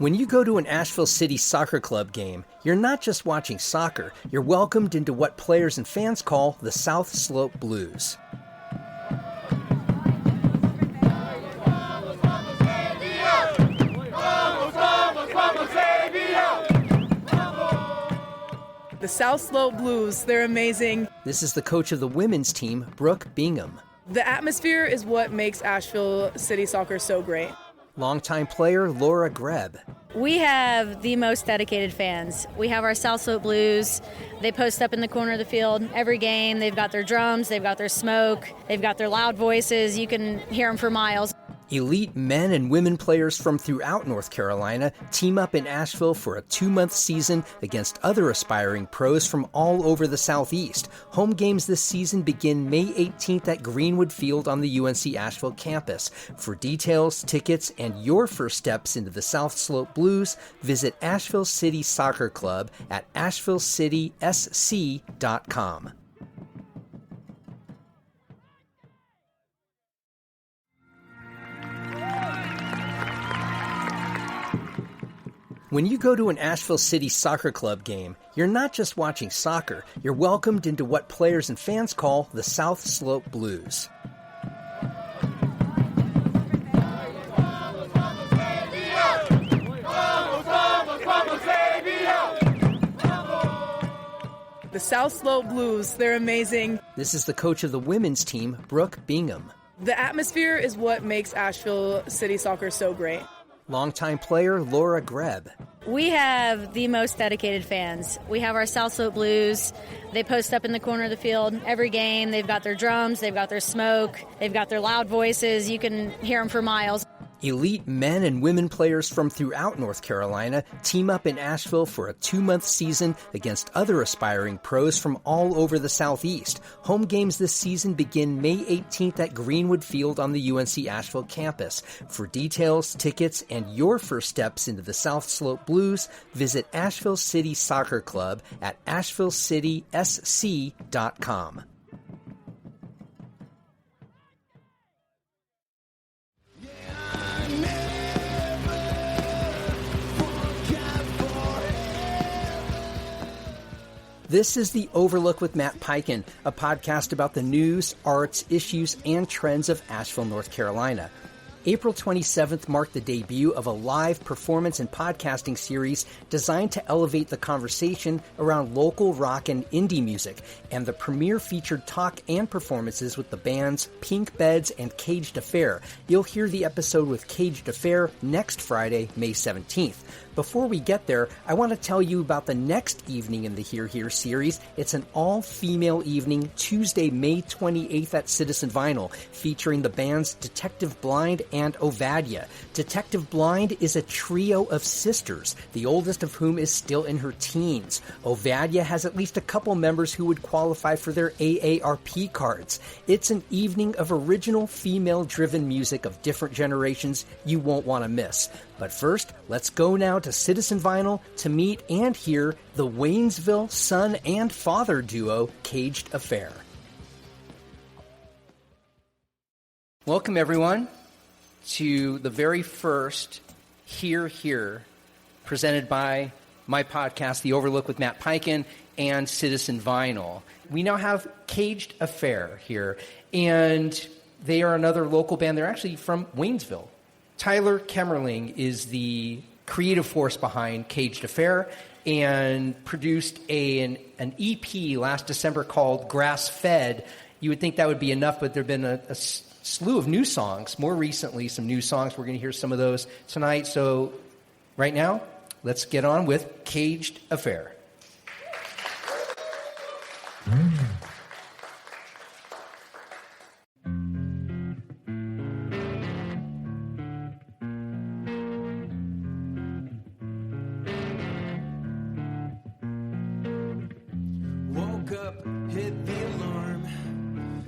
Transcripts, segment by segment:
When you go to an Asheville City Soccer Club game, you're not just watching soccer, you're welcomed into what players and fans call the South Slope Blues. The South Slope Blues, they're amazing. This is the coach of the women's team, Brooke Bingham. The atmosphere is what makes Asheville City Soccer so great. Longtime player Laura Greb. We have the most dedicated fans. We have our South Slope Blues. They post up in the corner of the field every game. They've got their drums, they've got their smoke, they've got their loud voices. You can hear them for miles. Elite men and women players from throughout North Carolina team up in Asheville for a 2-month season against other aspiring pros from all over the Southeast. Home games this season begin May 18th at Greenwood Field on the UNC Asheville campus. For details, tickets, and your first steps into the South Slope Blues, visit Asheville City Soccer Club at ashevillecitysc.com. When you go to an Asheville City Soccer Club game, you're not just watching soccer, you're welcomed into what players and fans call the South Slope Blues. The South Slope Blues, they're amazing. This is the coach of the women's team, Brooke Bingham. The atmosphere is what makes Asheville City Soccer so great. Longtime player Laura Greb. We have the most dedicated fans. We have our South Slope Blues. They post up in the corner of the field every game. They've got their drums, they've got their smoke, they've got their loud voices. You can hear them for miles. Elite men and women players from throughout North Carolina team up in Asheville for a 2-month season against other aspiring pros from all over the Southeast. Home games this season begin May 18th at Greenwood Field on the UNC Asheville campus. For details, tickets, and your first steps into the South Slope Blues, visit Asheville City Soccer Club at ashevillecitysc.com. This is The Overlook with Matt Peiken, a podcast about the news, arts, issues, and trends of Asheville, North Carolina. April 27th marked the debut of a live performance and podcasting series designed to elevate the conversation around local rock and indie music, and the premiere featured talk and performances with the bands Pink Beds and Caged Affair. You'll hear the episode with Caged Affair next Friday, May 17th. Before we get there, I want to tell you about the next evening in the Hear Here series. It's an all-female evening, Tuesday, May 28th at Citizen Vinyl, featuring the bands Detective Blind and OVADYA. Detective Blind is a trio of sisters, the oldest of whom is still in her teens. OVADYA has at least a couple members who would qualify for their AARP cards. It's an evening of original female-driven music of different generations you won't want to miss. But first, let's go now to Citizen Vinyl to meet and hear the Waynesville son and father duo, Caged Affair. Welcome, everyone, to the very first Hear Here, presented by my podcast, The Overlook with Matt Peiken, and Citizen Vinyl. We now have Caged Affair here, and they are another local band. They're actually from Waynesville. Tyler Kemmerling is the creative force behind Caged Affair and produced an EP last December called Grass Fed. You would think that would be enough, but there have been a slew of new songs. More recently, some new songs. We're going to hear some of those tonight. So right now, let's get on with Caged Affair.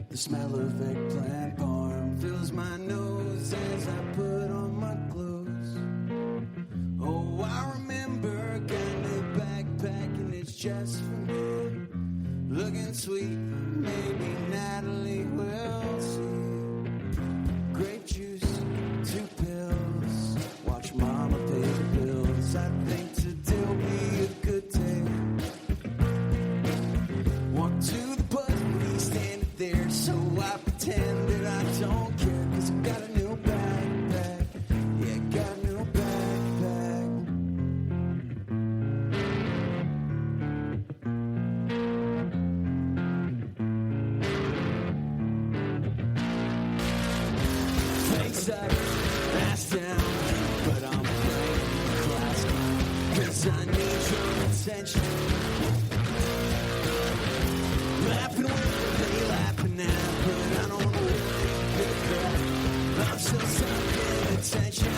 The smell of eggplant parm fills my nose as I put on my clothes. Oh, I remember getting a backpack and it's just for me. Looking sweet, maybe Natalie will see. Grape juice, 2 pills, watch mama pay the bills. cause I've asked down, but I'm playing class cause I need your attention. Laughing with they laughing at, but I don't really get that. I'm still sucking attention.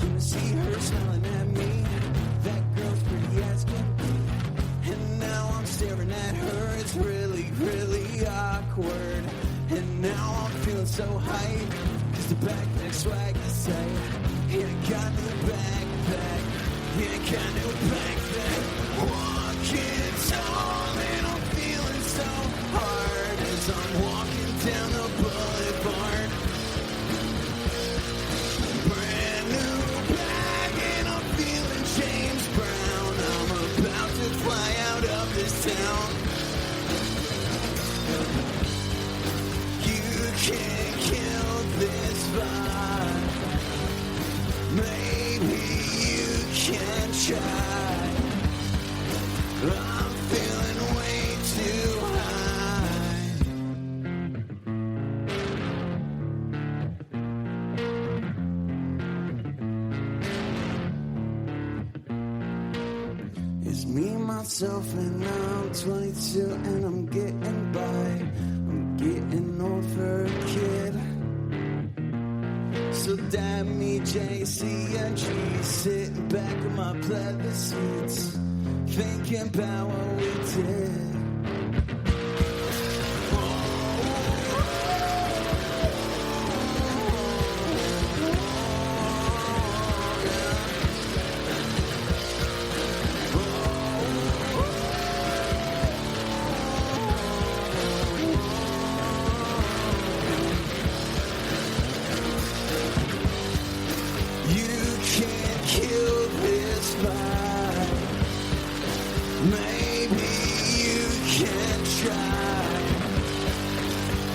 You see her smiling at me. That girl's pretty as can be. And now I'm staring at her. It's really, really awkward. And now I'm feeling so hype. Cause the backpack swag is tight. Yeah, I got new backpack. Yeah, I got new backpack. Walking tall and I'm feeling so hard as I'm walking down the boulevard. Brand new bag and I'm feeling James Brown. I'm about to fly out of this town. You can't kill this vibe. Maybe you can try. I'm feeling way too high. It's me, myself, and I'm 22 and I'm getting by. I'm getting old for a kid. So dab me, JC and G, sitting back in my pleather seats, thinking about what we did. You can't kill this vibe. Maybe you can try.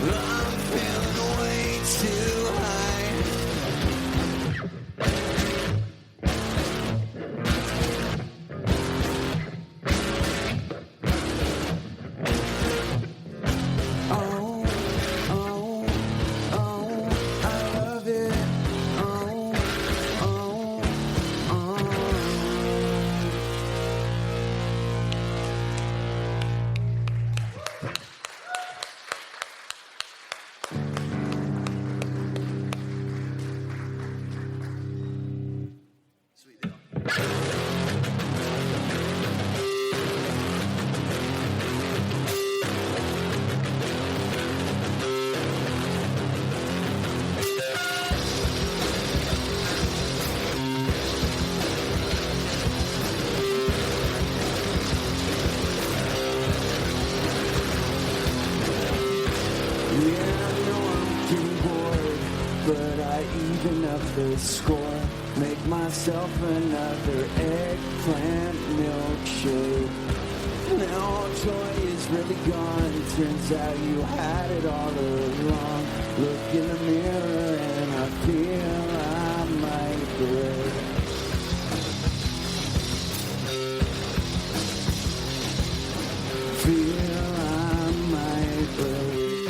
I'm feeling way too high. Oh, oh, oh, I love it. Oh, oh, oh. Sweet deal. Yeah, I know I'm getting bored, but I even up the score. Make myself another eggplant milkshake. Now all joy is really gone. Turns out you had it all along. Look in the mirror and I feel I might break. Feel I might break.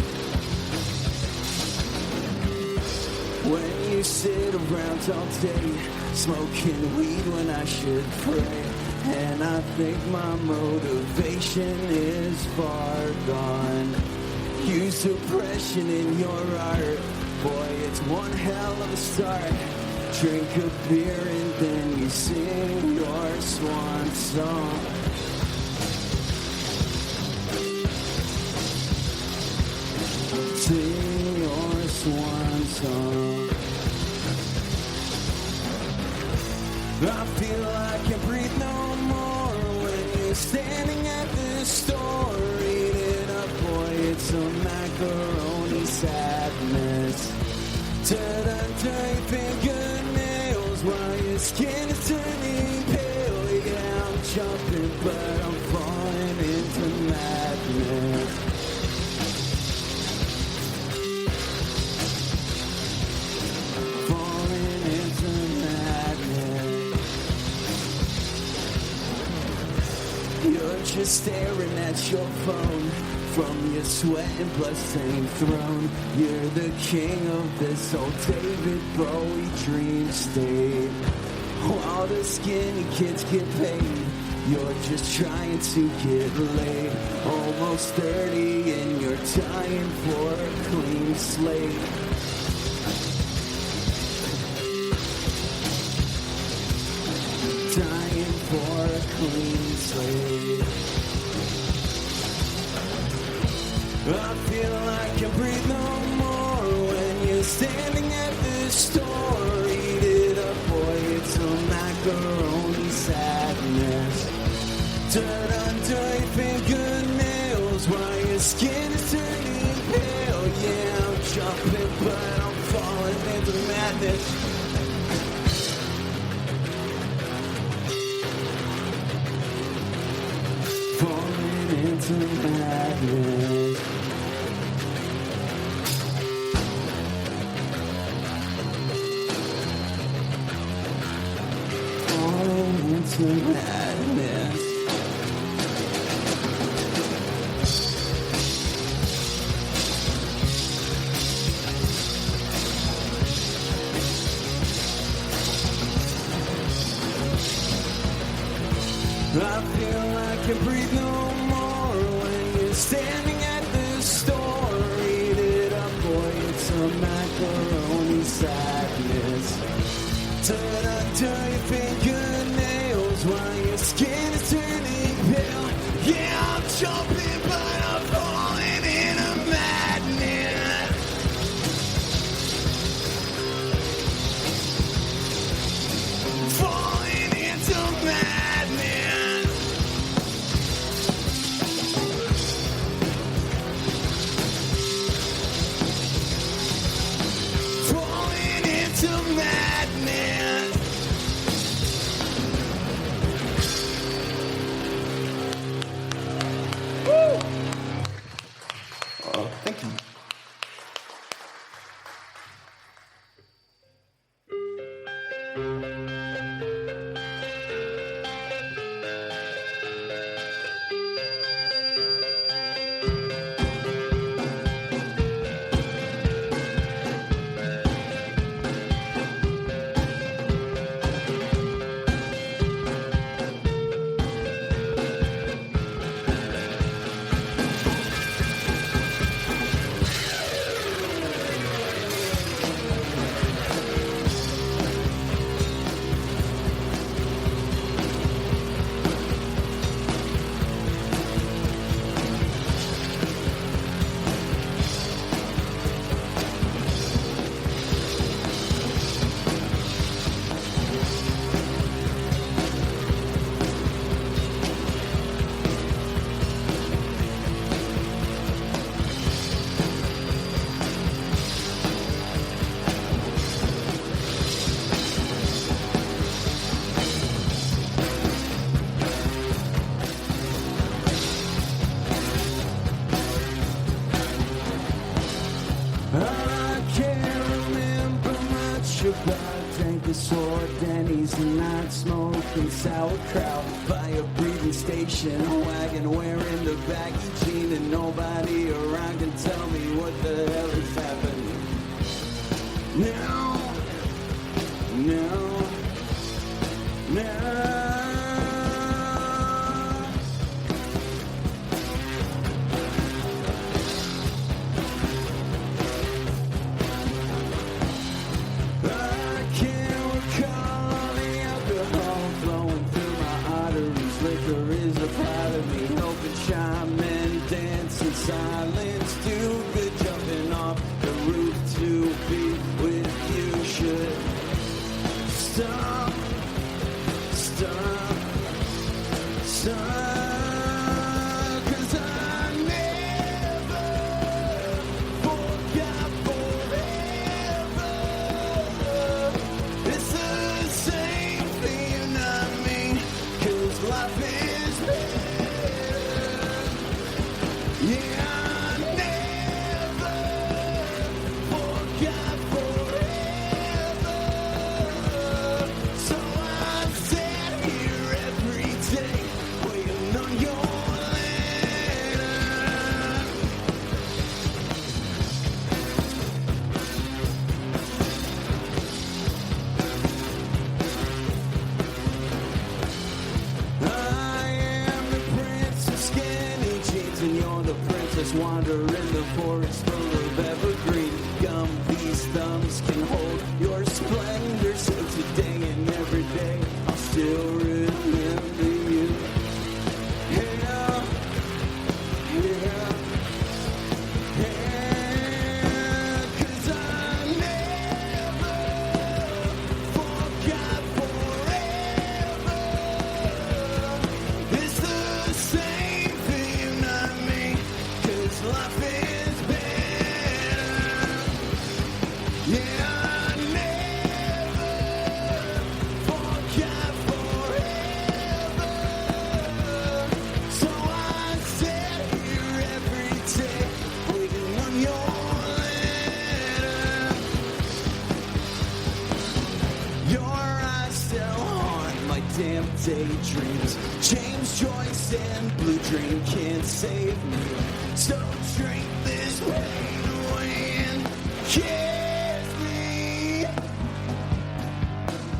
When you sit around all day, smoking weed when I should pray. And I think my motivation is far gone. Use depression in your art. Boy, it's one hell of a start. Drink a beer and then you sing your swan song. Sing your swan song. I feel I can breathe no more when you're standing at the store eating up, boy, it's a macaroni sadness. Ta-da-da, fingernails while your skin is turning pale. Yeah, I'm jumping, but I'm falling into madness. Falling into madness. You're just staring at your phone, From your sweat and blood-stained throne, you're the king of this old David Bowie dream state. While the skinny kids get paid, you're just trying to get laid. Almost 30 and you're dying for a clean slate. Dying for a clean slate. I feel like I can breathe no more when you're standing at the store. Eat it up, boy, it's a macaroni sadness. Dirt under your fingernails while your skin is turning pale. Yeah, I'm jumping, but I'm falling into madness. Falling into madness. Falling into madness. I feel like I can breathe no more when you're standing at the store. Eat it up, boy, it's a macaroni sadness. Dirt under your fingernails while your skin is turning pale. Yeah, I'm jumping, but I'm falling into madness. Falling into madness. Falling into madness. Woo! Oh, thank you. I can't remember much about drinking sore Denny's and not smoking sauerkraut by a breathing station wagon wearing the baggy jean and nobody around can tell me what the hell is happening. No, no, no. Liquor is a part of me, helping chime and dance in silence to good river in the forest full of evergreen gum. These thumbs can hold your splendor, so today and every day I'll still remember you. Yeah, yeah, yeah, 'cause I never forgot forever. It's the same for you, not me, 'cause life is better. Yeah, I never forgot forever. So I sit here every day waiting on your letter. Your eyes still haunt my damn daydreams. James Joyce and Blue Dream can't save me. So drink this pain away and kiss me.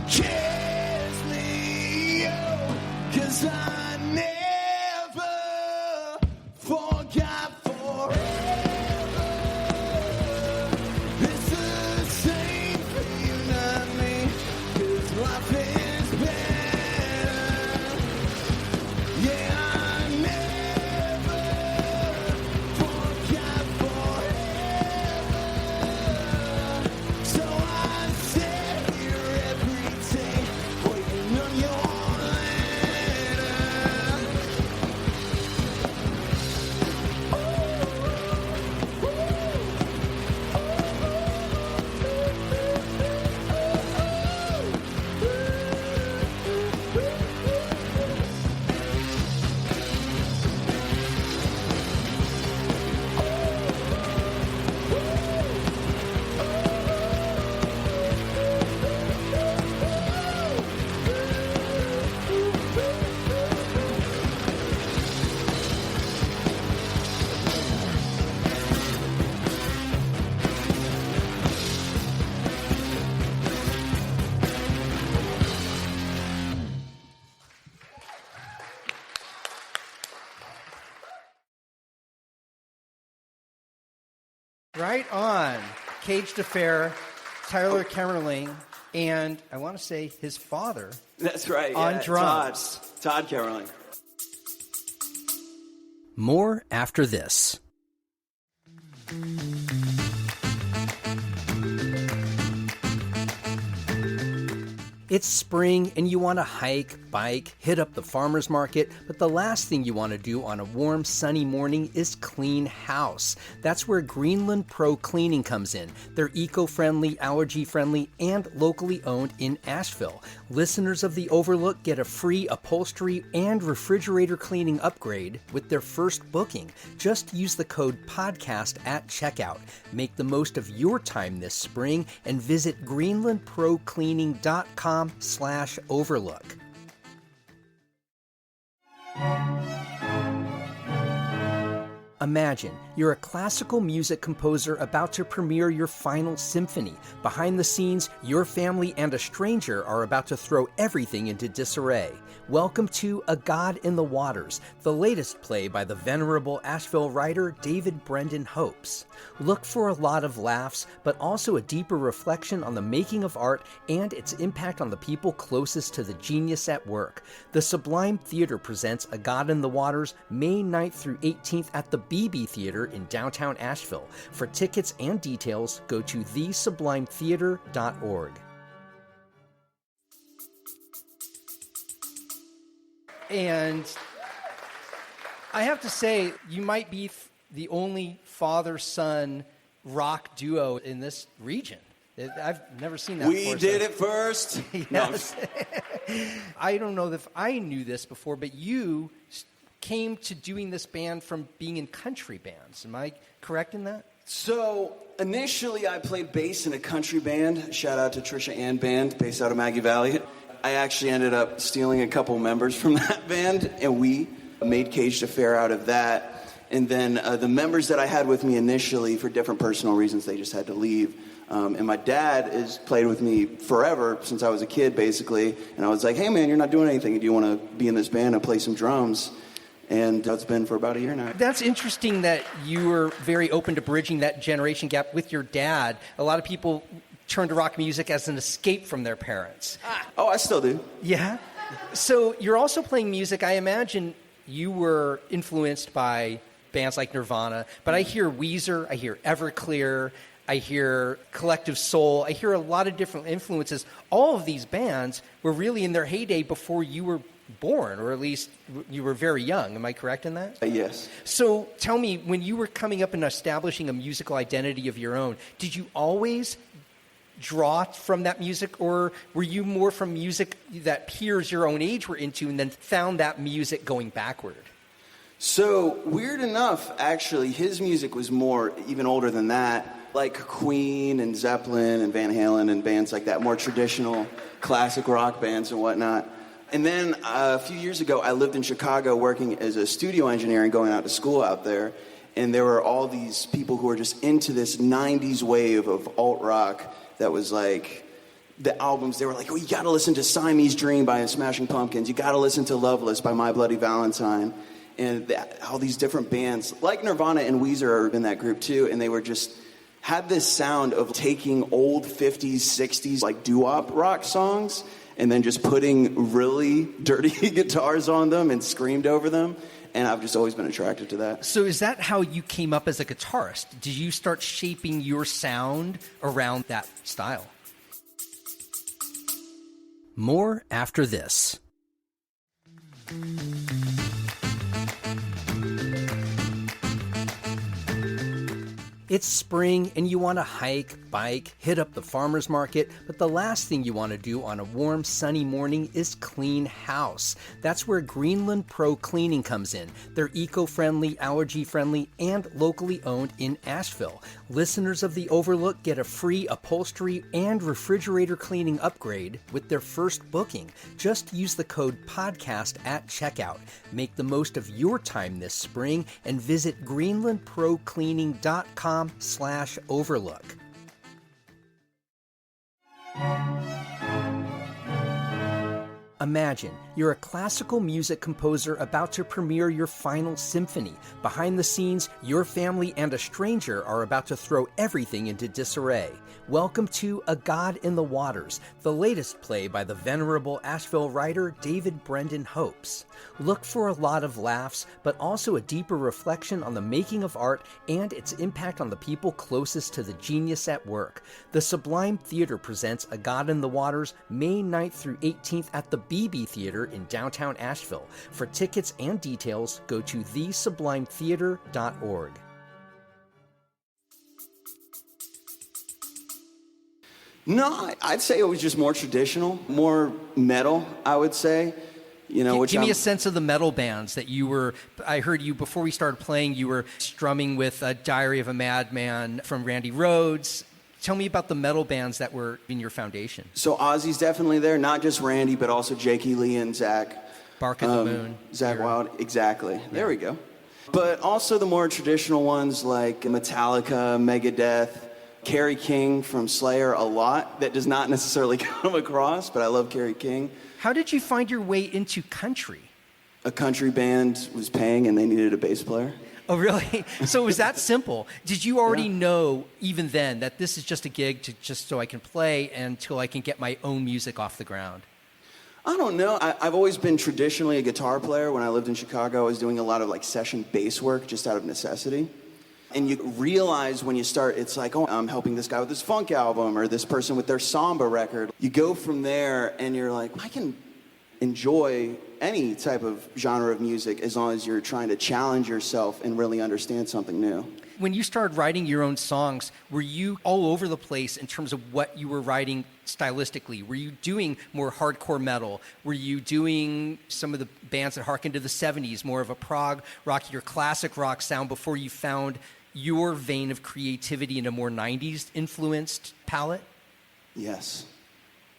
Kiss me, oh, 'cause I never forgot forever. It's the same for you, not me, 'cause life is better. Yeah, I never forgot forever. So I sit here every day waiting on your letter. Right on. Caged Affair, Tyler Kemmerling, and I want to say his father. That's right. On yeah, drums. Todd Caroling. More after this. It's spring and you want to hike, bike, hit up the farmer's market, but the last thing you want to do on a warm, sunny morning is clean house. That's where Greenland Pro Cleaning comes in. They're eco-friendly, allergy-friendly, and locally owned in Asheville. Listeners of The Overlook get a free upholstery and refrigerator cleaning upgrade with their first booking. Just use the code PODCAST at checkout. Make the most of your time this spring and visit greenlandprocleaning.com/overlook. Imagine you're a classical music composer about to premiere your final symphony. Behind the scenes, your family and a stranger are about to throw everything into disarray. Welcome to A God in the Waters, the latest play by the venerable Asheville writer David Brendan Hopes. Look for a lot of laughs, but also a deeper reflection on the making of art and its impact on the people closest to the genius at work. The Sublime Theater presents A God in the Waters May 9th through 18th at the BB Theater in downtown Asheville. For tickets and details, go to thesublimetheater.org. And I have to say, you might be the only father-son rock duo in this region. I've never seen that before. We did it first. Yes. I don't know if I knew this before, but you came to doing this band from being in country bands. Am I correct in that? So initially I played bass in a country band. Shout out to Trisha Ann Band, based out of Maggie Valley. I actually ended up stealing a couple members from that band, and we made Caged Affair out of that. And then the members that I had with me initially, for different personal reasons, they just had to leave. And my dad has played with me forever, since I was a kid, basically. And I was like, hey, man, you're not doing anything. Do you want to be in this band and play some drums? And it's been for about a year now. That's interesting that you were very open to bridging that generation gap with your dad. A lot of people turn to rock music as an escape from their parents. Oh, I still do. Yeah? So you're also playing music. I imagine you were influenced by bands like Nirvana, but I hear Weezer, I hear Everclear, I hear Collective Soul, I hear a lot of different influences. All of these bands were really in their heyday before you were born, or at least you were very young. Am I correct in that? Yes. So tell me, when you were coming up and establishing a musical identity of your own, did you always draw from that music, or were you more from music that peers your own age were into and then found that music going backward? So, weird enough, actually, his music was more, even older than that, like Queen and Zeppelin and Van Halen and bands like that, more traditional classic rock bands and whatnot. And then a few years ago, I lived in Chicago working as a studio engineer and going out to school out there. And there were all these people who were just into this 90s wave of alt-rock that was like, the albums, they were like, oh, you gotta listen to Siamese Dream by the Smashing Pumpkins. You gotta listen to Loveless by My Bloody Valentine. And all these different bands, like Nirvana and Weezer are in that group too, and they were just, had this sound of taking old 50s, 60s, like doo-wop rock songs, and then just putting really dirty guitars on them and screamed over them. And I've just always been attracted to that. So is that how you came up as a guitarist? Did you start shaping your sound around that style? More after this. It's spring and you want to hike, bike, hit up the farmer's market, but the last thing you want to do on a warm, sunny morning is clean house. That's where Greenland Pro Cleaning comes in. They're eco-friendly, allergy-friendly, and locally owned in Asheville. Listeners of The Overlook get a free upholstery and refrigerator cleaning upgrade with their first booking. Just use the code PODCAST at checkout. Make the most of your time this spring and visit greenlandprocleaning.com/overlook. Imagine you're a classical music composer about to premiere your final symphony. Behind the scenes, your family and a stranger are about to throw everything into disarray. Welcome to A God in the Waters, the latest play by the venerable Asheville writer David Brendan Hopes. Look for a lot of laughs, but also a deeper reflection on the making of art and its impact on the people closest to the genius at work. The Sublime Theater presents A God in the Waters May 9th through 18th at the BB Theater in downtown Asheville. For tickets and details, go to thesublimetheater.org. No, I'd say it was just more traditional, more metal, I would say. You know, Give me a sense of the metal bands that you were. I heard you before we started playing. You were strumming with Diary of a Madman from Randy Rhoads. Tell me about the metal bands that were in your foundation. So Ozzy's definitely there, not just Randy, but also Jakey Lee and Zach. Bark of the Moon. Zach Wild, exactly. Yeah. There we go. But also the more traditional ones like Metallica, Megadeth, Kerry King from Slayer a lot. That does not necessarily come across, but I love Kerry King. How did you find your way into country? A country band was paying and they needed a bass player. Oh, really? So it was that simple. Did you already know, even then, that this is just a gig just so I can play until I can get my own music off the ground? I don't know. I've always been traditionally a guitar player. When I lived in Chicago, I was doing a lot of like session bass work just out of necessity. And you realize when you start, it's like, oh, I'm helping this guy with his funk album or this person with their samba record. You go from there and you're like, I can enjoy any type of genre of music as long as you're trying to challenge yourself and really understand something new. When you started writing your own songs, were you all over the place in terms of what you were writing stylistically? Were you doing more hardcore metal? Were you doing some of the bands that harken to the 70s, more of a prog rock, your classic rock sound before you found your vein of creativity in a more 90s influenced palette? Yes.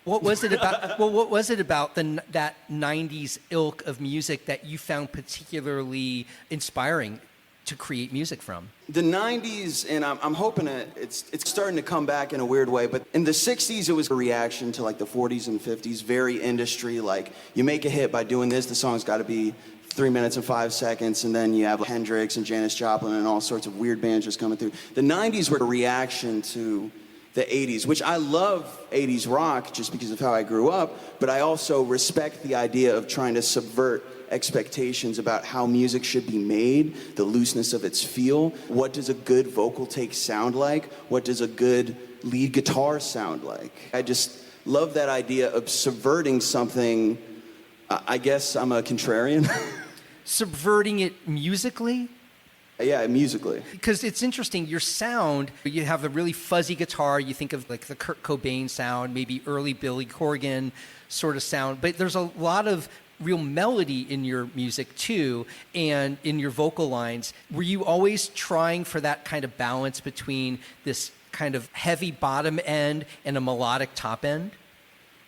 What was it about? Well, what was it about that 90s ilk of music that you found particularly inspiring to create music from? The 90s, and I'm hoping it's starting to come back in a weird way, but in the 60s it was a reaction to like the 40s and 50s, very industry, like you make a hit by doing this, the song's got to be 3 minutes and 5 seconds, and then you have Hendrix and Janis Joplin and all sorts of weird bands just coming through. The 90s were a reaction to the 80s, which I love 80s rock just because of how I grew up, but I also respect the idea of trying to subvert expectations about how music should be made, the looseness of its feel. What does a good vocal take sound like? What does a good lead guitar sound like? I just love that idea of subverting something. I guess I'm a contrarian. Subverting it musically? Yeah, musically. Because it's interesting, your sound, you have a really fuzzy guitar, you think of like the Kurt Cobain sound, maybe early Billy Corgan sort of sound, but there's a lot of real melody in your music too, and in your vocal lines. Were you always trying for that kind of balance between this kind of heavy bottom end and a melodic top end?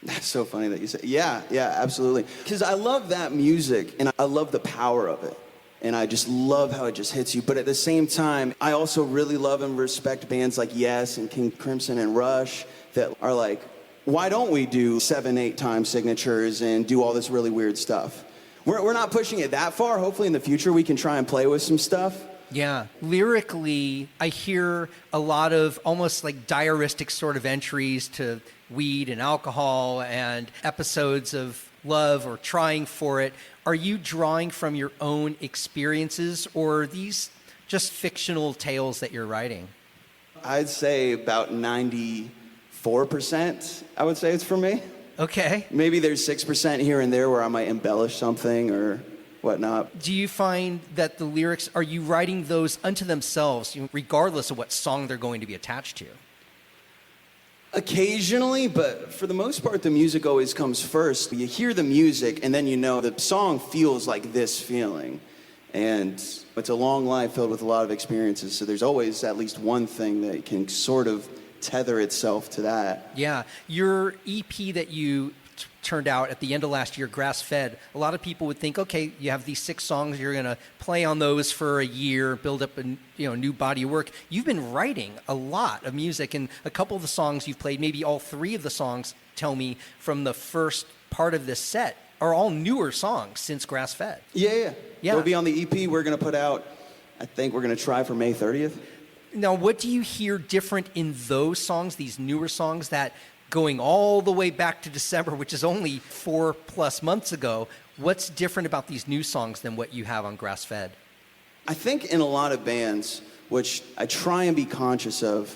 That's so funny that you say. Yeah, absolutely. Because I love that music, and I love the power of it. And I just love how it just hits you. But at the same time, I also really love and respect bands like Yes and King Crimson and Rush that are like, why don't we do 7-8 time signatures and do all this really weird stuff? We're not pushing it that far. Hopefully in the future we can try and play with some stuff. Yeah. Lyrically, I hear a lot of almost like diaristic sort of entries to weed and alcohol and episodes of love or trying for it. Are you drawing from your own experiences, or are these just fictional tales that you're writing? I'd say about 94%, I would say it's for me. Okay. Maybe there's 6% here and there where I might embellish something or whatnot. Do you find that the lyrics, are you writing those unto themselves, regardless of what song they're going to be attached to? Occasionally, but for the most part, the music always comes first. You hear the music, and then you know the song feels like this feeling. And it's a long life filled with a lot of experiences, so there's always at least one thing that can sort of tether itself to that. Yeah. Your EP that you turned out at the end of last year, Grass Fed, a lot of people would think, okay, you have these 6 songs, you're going to play on those for a year, build up a new body of work. You've been writing a lot of music, and a couple of the songs you've played, maybe all 3 of the songs, tell me, from the first part of this set, are all newer songs since Grass Fed. Yeah. They'll be on the EP we're going to put out, I think we're going to try for May 30th. Now, what do you hear different in those songs, these newer songs, that going all the way back to December, which is only 4+ months ago, what's different about these new songs than what you have on Grass Fed? I think in a lot of bands, which I try and be conscious of,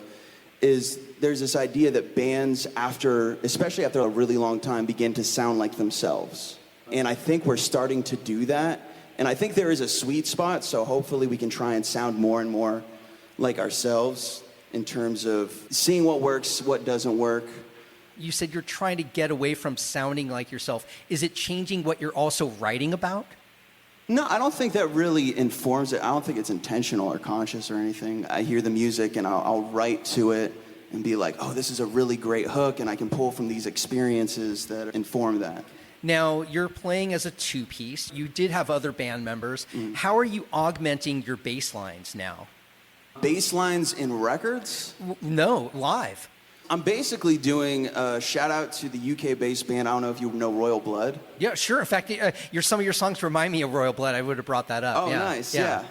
is there's this idea that bands, especially after a really long time, begin to sound like themselves. And I think we're starting to do that. And I think there is a sweet spot, so hopefully we can try and sound more and more like ourselves in terms of seeing what works, what doesn't work. You said you're trying to get away from sounding like yourself. Is it changing what you're also writing about? No, I don't think that really informs it. I don't think it's intentional or conscious or anything. I hear the music and I'll write to it and be like, oh, this is a really great hook, and I can pull from these experiences that inform that. Now, you're playing as a 2-piece. You did have other band members. How are you augmenting your bass lines now? Bass lines in records? No, live. I'm basically doing a shout out to the UK based band. I don't know if you know Royal Blood. Yeah, sure. In fact, some of your songs remind me of Royal Blood. I would have brought that up. Oh, nice. Yeah.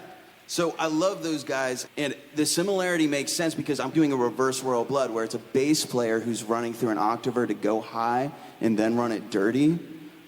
So I love those guys. And the similarity makes sense because I'm doing a reverse Royal Blood where it's a bass player who's running through an octaver to go high and then run it dirty.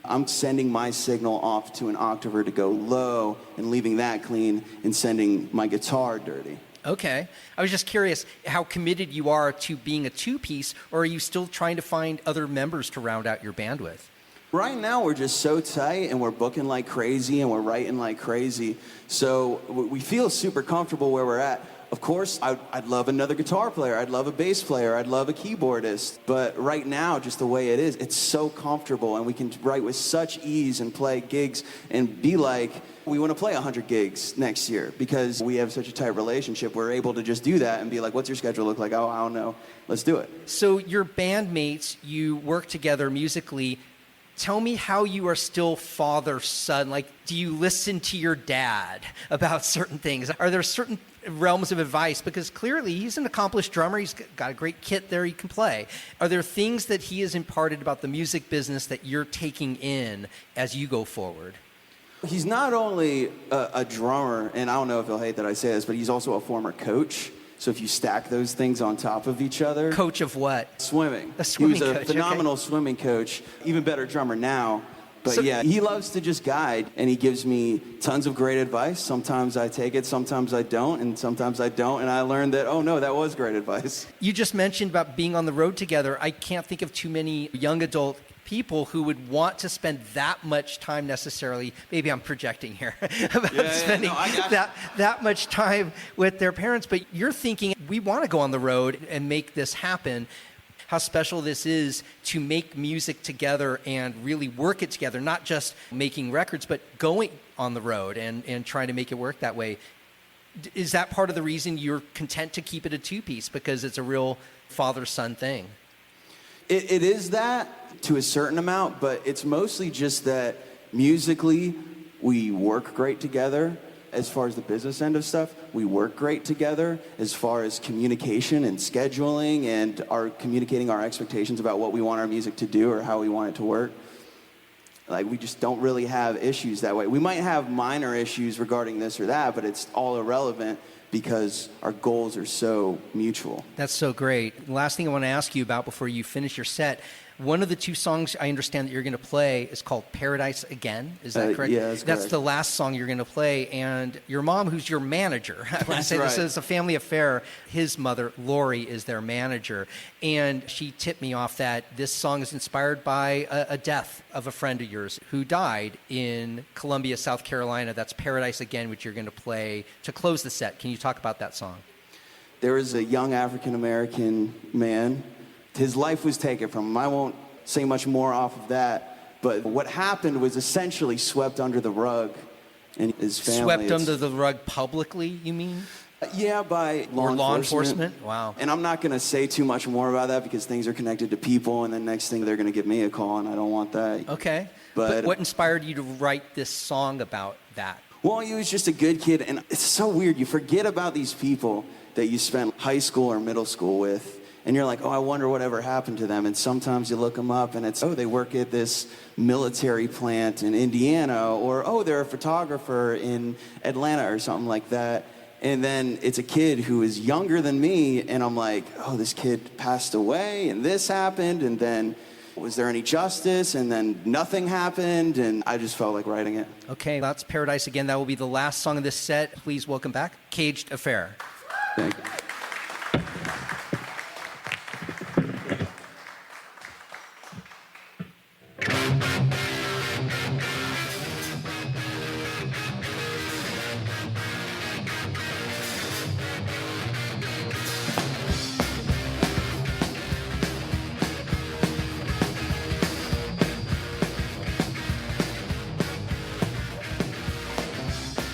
I'm sending my signal off to an octaver to go low and leaving that clean and sending my guitar dirty. Okay. I was just curious how committed you are to being a 2-piece, or are you still trying to find other members to round out your band with? Right now, we're just so tight, and we're booking like crazy, and we're writing like crazy. So we feel super comfortable where we're at. Of course, I'd love another guitar player. I'd love a bass player. I'd love a keyboardist. But right now, just the way it is, it's so comfortable, and we can write with such ease and play gigs and be like, we want to play 100 gigs next year because we have such a tight relationship. We're able to just do that and be like, what's your schedule look like? Oh, I don't know. Let's do it. So your bandmates, you work together musically. Tell me how you are still father-son. Like, do you listen to your dad about certain things? Are there certain realms of advice? Because clearly he's an accomplished drummer. He's got a great kit there he can play. Are there things that he has imparted about the music business that you're taking in as you go forward? He's not only a drummer, and I don't know if he'll hate that I say this, but he's also a former coach. So if you stack those things on top of each other... Coach of what? Swimming. A swimming coach. He was a coach, phenomenal okay. swimming coach, even better drummer now. But So- yeah, he loves to just guide, and he gives me tons of great advice. Sometimes I take it, sometimes I don't, and sometimes I don't. And I learned that, oh no, that was great advice. You just mentioned about being on the road together. I can't think of too many young adult people who would want to spend that much time necessarily, maybe I'm projecting here, about spending that much time with their parents. But you're thinking, we want to go on the road and make this happen. How special this is to make music together and really work it together, not just making records, but going on the road and trying to make it work that way. Is that part of the reason you're content to keep it a two-piece, because it's a real father-son thing? It is that to a certain amount, but it's mostly just that musically we work great together. As far as the business end of stuff, we work great together. As far as communication and scheduling and communicating our expectations about what we want our music to do or how we want it to work, like, we just don't really have issues that way. We might have minor issues regarding this or that, but it's all irrelevant because our goals are so mutual. That's so great. Last thing I want to ask you about before you finish your set, one of the two songs I understand that you're going to play is called Paradise Again. Is that correct? Yeah, that's correct. The last song you're going to play. And your mom, who's your manager, when I say this is a family affair, his mother, Lori, is their manager. And she tipped me off that this song is inspired by a death of a friend of yours who died in Columbia, South Carolina. That's Paradise Again, which you're going to play to close the set. Can you talk about that song? There was a young African-American man. His life was taken from him. I won't say much more off of that, but what happened was essentially swept under the rug, and his family... Swept under the rug publicly, you mean? Yeah, by law enforcement. Wow. And I'm not going to say too much more about that because things are connected to people, and then next thing they're going to give me a call, and I don't want that. Okay. But what inspired you to write this song about that? Well, he was just a good kid, and it's so weird. You forget about these people that you spent high school or middle school with, and you're like, oh, I wonder whatever happened to them. And sometimes you look them up, and it's, oh, they work at this military plant in Indiana, or, oh, they're a photographer in Atlanta or something like that. And then it's a kid who is younger than me, and I'm like, oh, this kid passed away, and this happened, and then was there any justice? And then nothing happened, and I just felt like writing it. Okay, that's Paradise Again. That will be the last song of this set. Please welcome back Caged Affair. Thank you.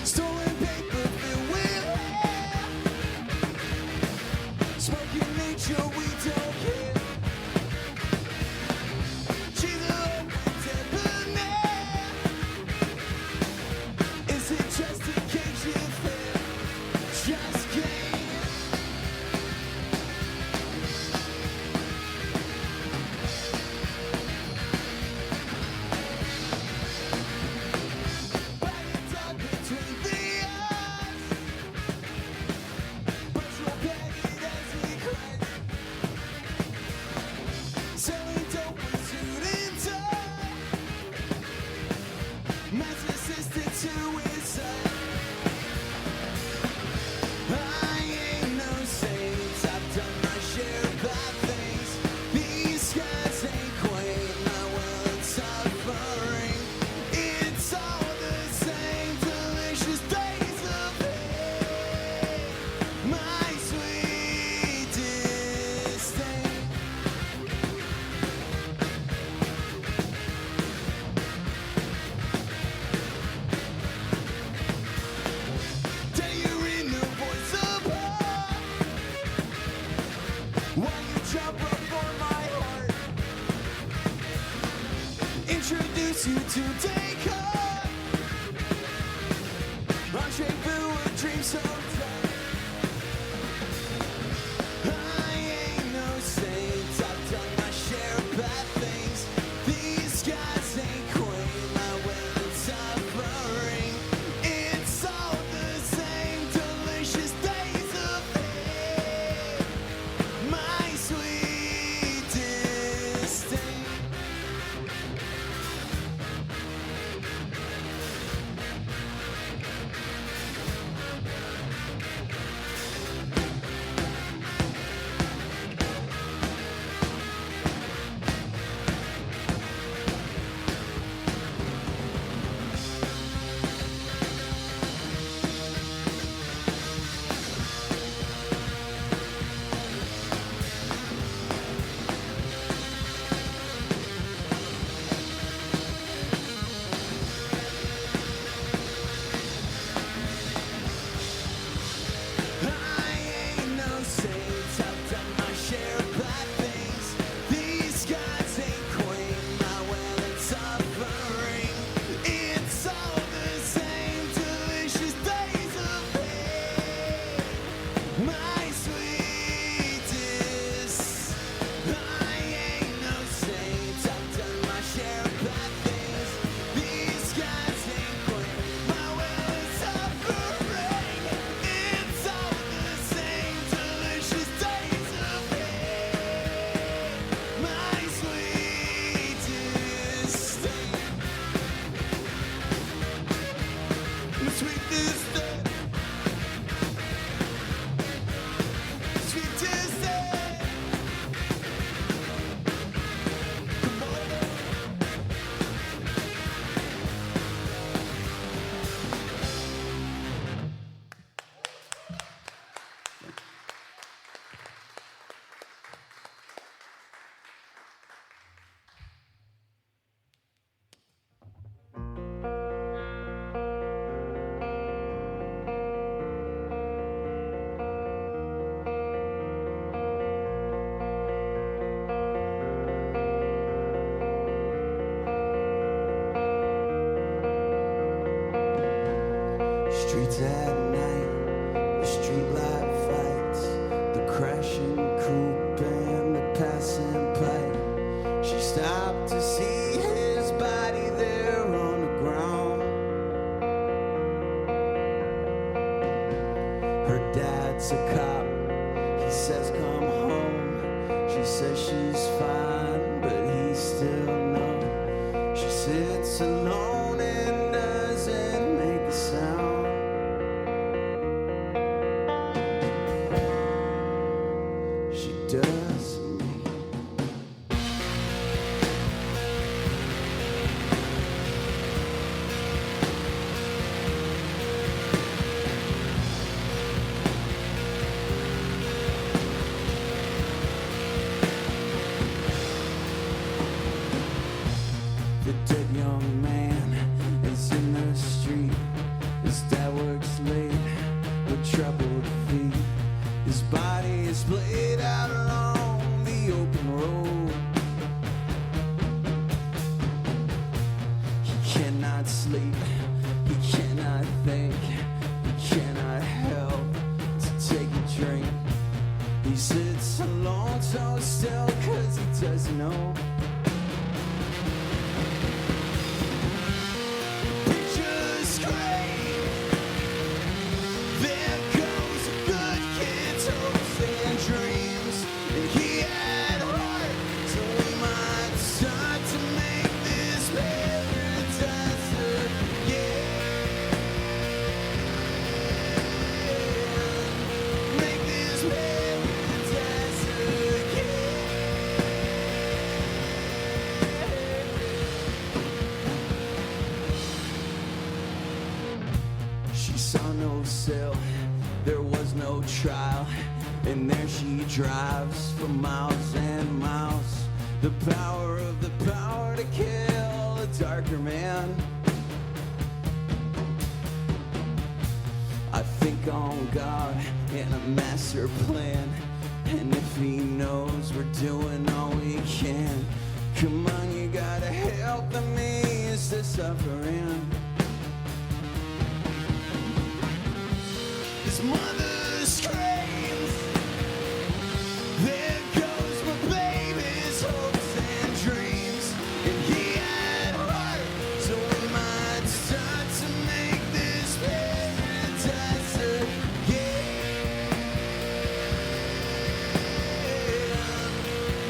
Stolen paper filled with hair. Smoking nature, we don't care. She's an open debonair. Is it just a cage affair? Just game. Between the eyes, but you'll beg it as we crack. Selling dope with suit and tie, mass assisted suicide. I ain't no saint, I've done my share of bad things. These skies ain't quite my world suffering. It's all the same delicious days of hate, my sweet disdain. Tell you in the voice of heart, why you jump up for my heart. Introduce you to Descartes. Rendezvous, a dream so dark. I ain't no saint, I've done my share of bad things. These guys ain't quite my way of suffering. does me. The dead young man is in the street. His dad works late with troubled feet. His body is splayed out along the open road. He cannot sleep, he cannot think, he cannot help to take a drink. He sits alone so still 'cause he doesn't know. Pictures scream. There goes a good kid's hopes and dreams. And he had heart, so we might start to make this paradise again. Make this paradise again. She saw no cell, there was no trial, and there she drives for miles and miles. The power to kill a darker man. I think on God and a master plan, and if he knows we're doing all we can, come on, you gotta help the means to suffering. His mother screams. There goes my baby's hopes and dreams. And he had heart, so we might start to make this paradise again.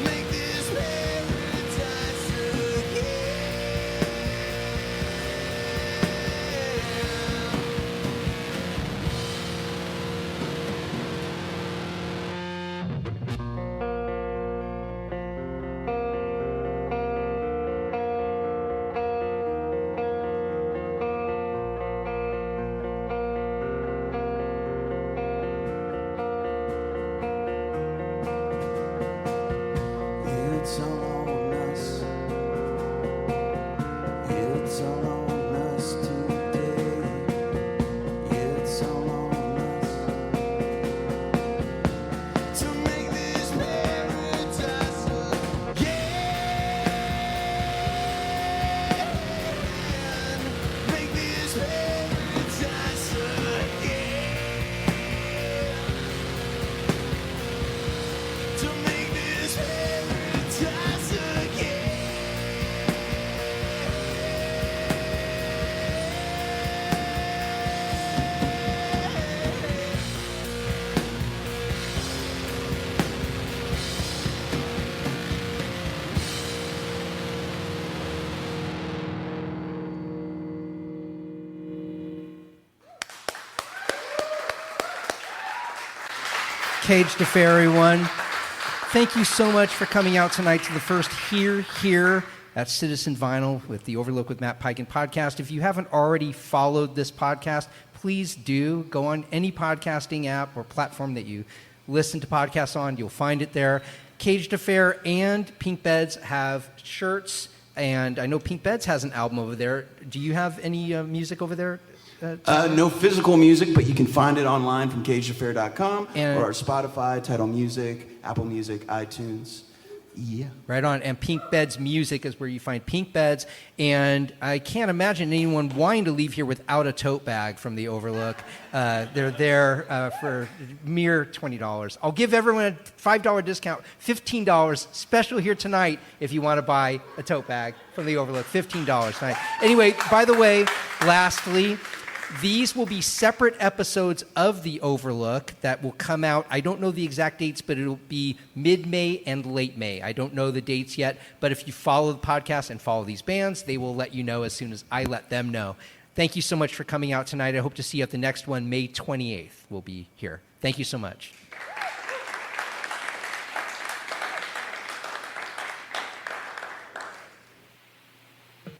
Make this paradise again. It's all on us. It's all on us today. It's all on us to make this paradise again. Make this paradise again. To make this paradise again. Caged Affair, everyone. Thank you so much for coming out tonight to the first Here at Citizen Vinyl with the Overlook with Matt Peiken podcast. If you haven't already followed this podcast, please do. Go on any podcasting app or platform that you listen to podcasts on. You'll find it there. Caged Affair and Pink Beds have shirts, and I know Pink Beds has an album over there. Do you have any music over there? No physical music, but you can find it online from cagedaffair.com And- or our Spotify, Tidal Music, Apple Music, iTunes. Yeah. Right on. And Pink Beds Music is where you find Pink Beds. And I can't imagine anyone wanting to leave here without a tote bag from the Overlook. They're there for mere $20. I'll give everyone a $5 discount, $15 special here tonight if you want to buy a tote bag from the Overlook. $15 tonight. Anyway, by the way, lastly, these will be separate episodes of The Overlook that will come out. I don't know the exact dates, but it'll be mid-May and late May. I don't know the dates yet, but if you follow the podcast and follow these bands, they will let you know as soon as I let them know. Thank you so much for coming out tonight. I hope to see you at the next one, May 28th. We'll be here. Thank you so much.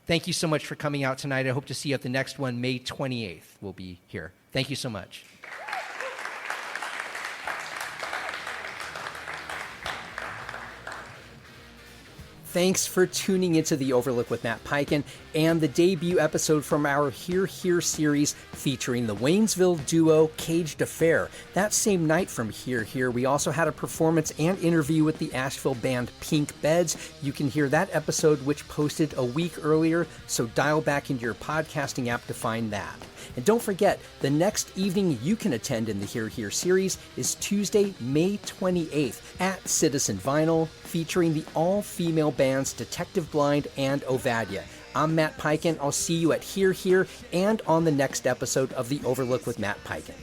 Thank you so much for coming out tonight. I hope to see you at the next one, May 28th. We'll be here. Thank you so much. Thanks for tuning into The Overlook with Matt Peiken and the debut episode from our Here Here series featuring the Waynesville duo Caged Affair. That same night from Here Here, we also had a performance and interview with the Asheville band Pink Beds. You can hear that episode, which posted a week earlier, so dial back into your podcasting app to find that. And don't forget, the next evening you can attend in the Here Here series is Tuesday, May 28th at Citizen Vinyl, featuring the all-female bands Detective Blind and OVADYA. I'm Matt Peiken. I'll see you at Here Here and on the next episode of The Overlook with Matt Peiken.